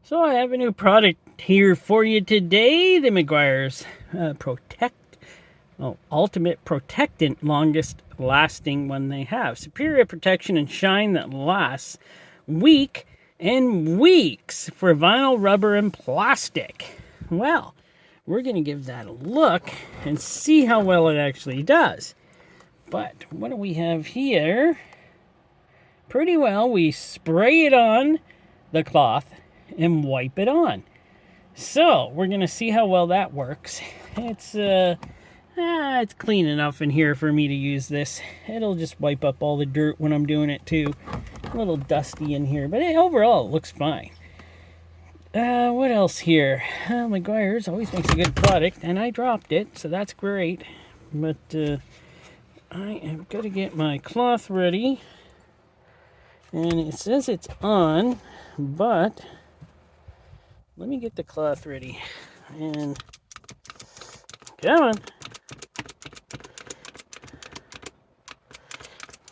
So I have a new product here for you today. The Meguiar's Ultimate Protectant, longest lasting one they have. Superior protection and shine that lasts week and weeks for vinyl, rubber, and plastic. Well, we're going to give that a look and see how well it actually does. But what do we have here? Pretty well, we spray it on the cloth and wipe it on. So we're gonna see how well that works. It's clean enough in here for me to use this. It'll just wipe up all the dirt when I'm doing it too. A little dusty in here, but overall it looks fine. What else here? Meguiar's always makes a good product, and I dropped it, so that's great. But I am gonna get my cloth ready, and it says it's on, but let me get the cloth ready. And come on.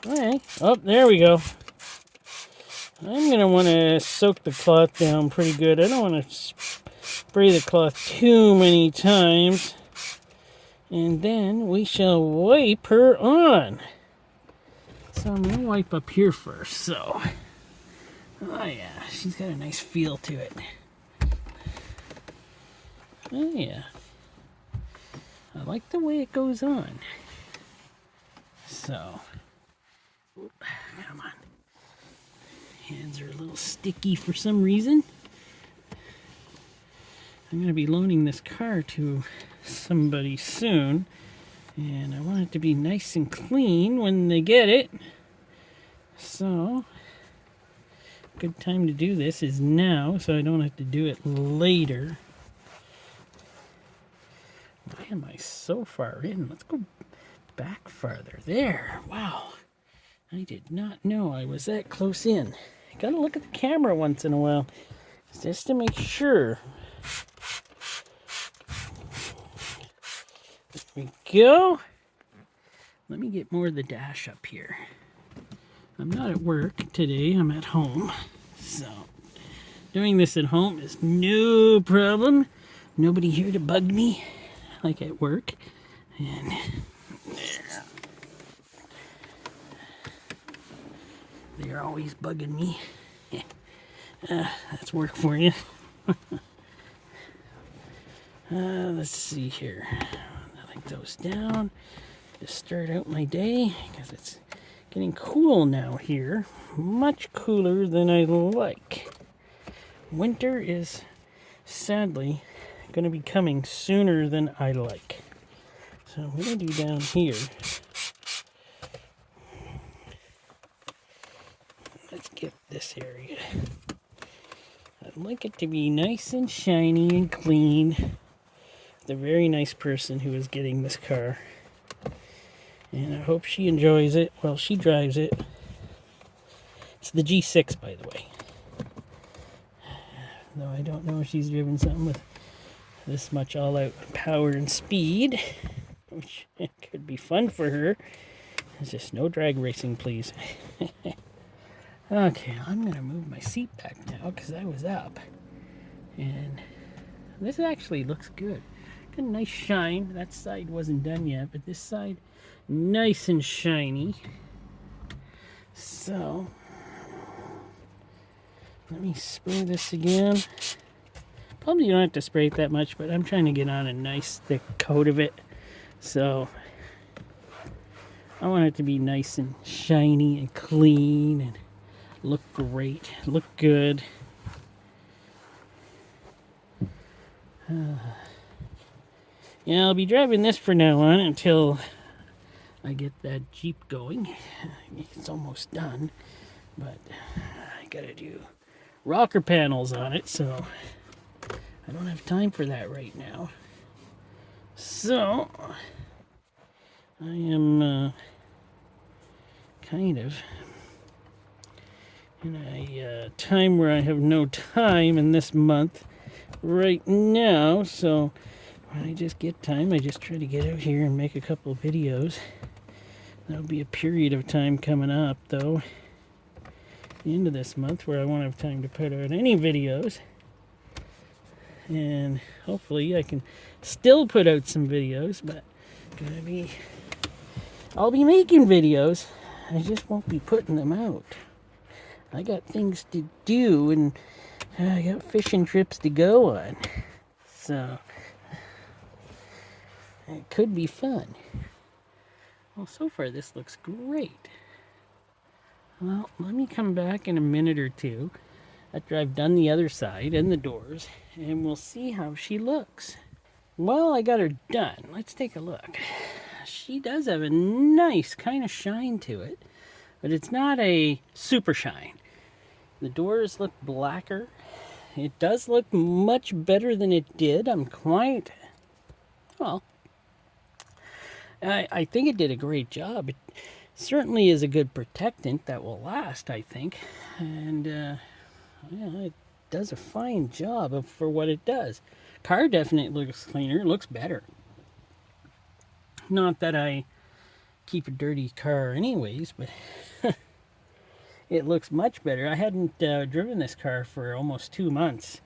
Okay. Oh, there we go. I'm going to want to soak the cloth down pretty good. I don't want to spray the cloth too many times. And then we shall wipe her on. So I'm going to wipe up here first. So, oh yeah, she's got a nice feel to it. Oh yeah, I like the way it goes on. So, come on. Hands are a little sticky for some reason. I'm going to be loaning this car to somebody soon, and I want it to be nice and clean when they get it. So, good time to do this is now, so I don't have to do it later. Why am I so far in? Let's go back farther. There. Wow. I did not know I was that close in. I gotta look at the camera once in a while just to make sure. There we go. Let me get more of the dash up here. I'm not at work today. I'm at home. So, doing this at home is no problem. Nobody here to bug me like at work. And there. They're always bugging me. That's work for you. Let's see here. I like those down to start out my day, because it's getting cool now here. Much cooler than I like. Winter is sadly going to be coming sooner than I like. So I'm going to do down here. Let's get this area. I'd like it to be nice and shiny and clean. The very nice person who is getting this car. And I hope she enjoys it while she drives it. It's the G6, by the way. Though I don't know if she's driven something with this much all-out power and speed, which could be fun for her. It's just no drag racing, please. Okay, I'm going to move my seat back now because I was up. And this actually looks good. Got a nice shine. That side wasn't done yet, but this side, nice and shiny. So, let me spray this again. Probably don't have to spray it that much, but I'm trying to get on a nice thick coat of it. So, I want it to be nice and shiny and clean and look great, look good. Yeah, I'll be driving this for now on until I get that Jeep going. It's almost done, but I gotta do rocker panels on it, so I don't have time for that right now. So, I am kind of in a time where I have no time in this month right now, so when I just get time, I just try to get out here and make a couple of videos. There'll be a period of time coming up, though, the end of this month, where I won't have time to put out any videos. and hopefully I can still put out some videos, but I'll be making videos. I just won't be putting them out. I got things to do, and I got fishing trips to go on. So it could be fun. Well, so far this looks great. Well, let me come back in a minute or two after I've done the other side and the doors, and we'll see how she looks. Well, I got her done. Let's take a look. She does have a nice kind of shine to it, but it's not a super shine. The doors look blacker. It does look much better than it did. I think it did a great job. It certainly is a good protectant that will last, I think. And yeah, it does a fine job for what it does. Car definitely looks cleaner, looks better. Not that I keep a dirty car anyways, but it looks much better. I hadn't driven this car for almost 2 months.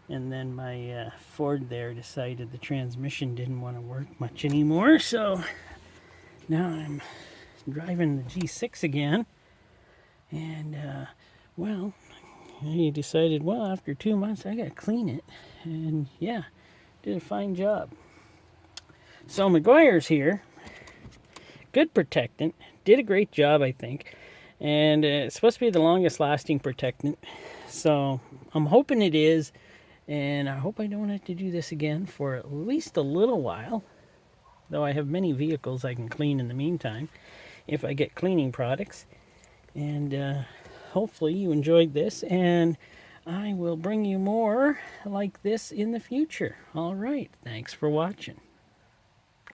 And then my Ford there decided the transmission didn't want to work much anymore. So now I'm driving the G6 again. And, well, he decided, well, after 2 months, I got to clean it. And, yeah, did a fine job. So Meguiar's here. Good protectant. Did a great job, I think. And it's supposed to be the longest lasting protectant. So I'm hoping it is. And I hope I don't have to do this again for at least a little while. Though I have many vehicles I can clean in the meantime, if I get cleaning products. And hopefully you enjoyed this, and I will bring you more like this in the future. All right, thanks for watching.